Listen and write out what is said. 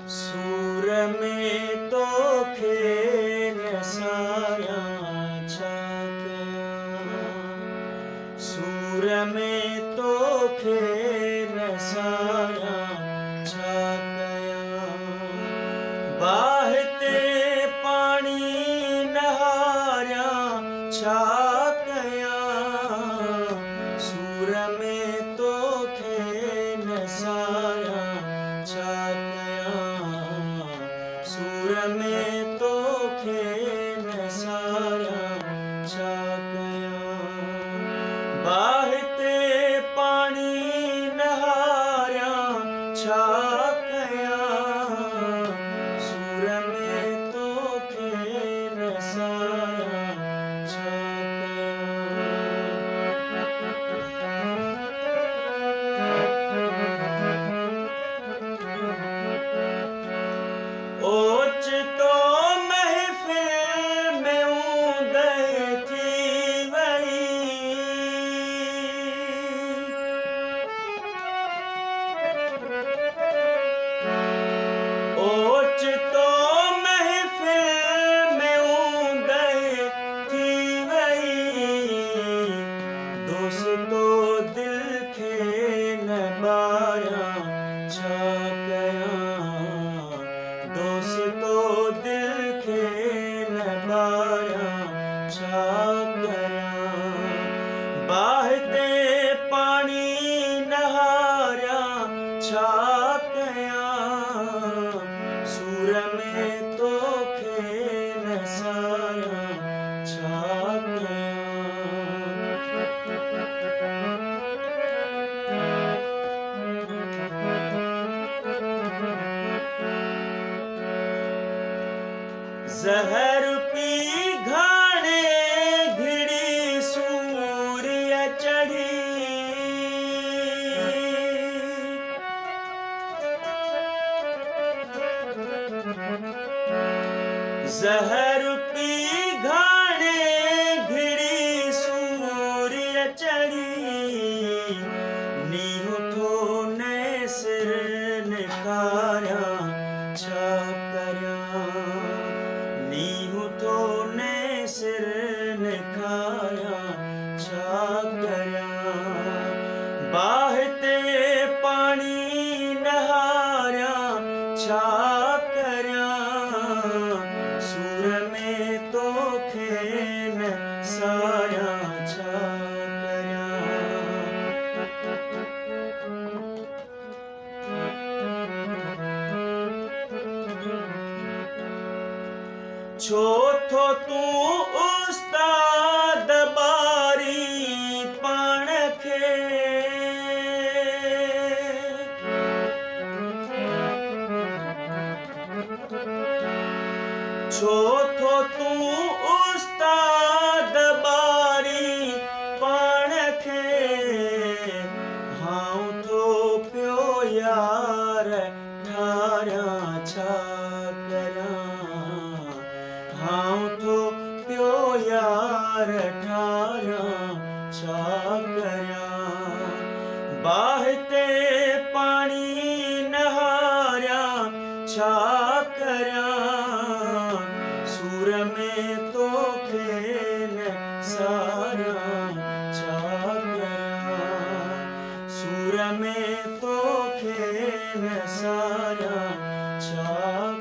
सूर में तो खेन सारा छाकया, सूर में तो खेन सारा छाकया। बाहते पानी नहारा छाकया, सूर में तो खेन सारा छाकया, सूर में तो खेन सारा छाकया। बाहते पानी नहारा छाकया, सूर में तो खेन सारा छाकया। ओच तो महफिल में ऊँदे थी वही, ओच तो महफिल में ऊँदे थी वही। दोस्तो दिल खेन बारा छाकया, दोस्तो दिल खेन बारा छाकया। बाहते पानी नहारा छाकया, सूर में तो खेन सारा छाकया। जहर पी घाने घिड़ी सूर्य चढ़ी, जहर पी घाने घिड़ी सूर्य चढ़ी। नीहू थो ने सिर निखारा छाकया, नीहू तो ने सिर निखारा छाकया। बाहते पानी नहारा छाकया, सूर में तो खेन सारा छाकया। छो थो तू उस्ताद बारी पाण खे, छो थो तू उस्ताद बारी पाण खे। हाउ थो पियो यार ठारा छाकया, हाउ थो पियो यार ठारा छाकया। बाहते पानी नहारा छाकया, सूर में तो खेन सारा छाकया, सूर में तो खेन सारा छाकया।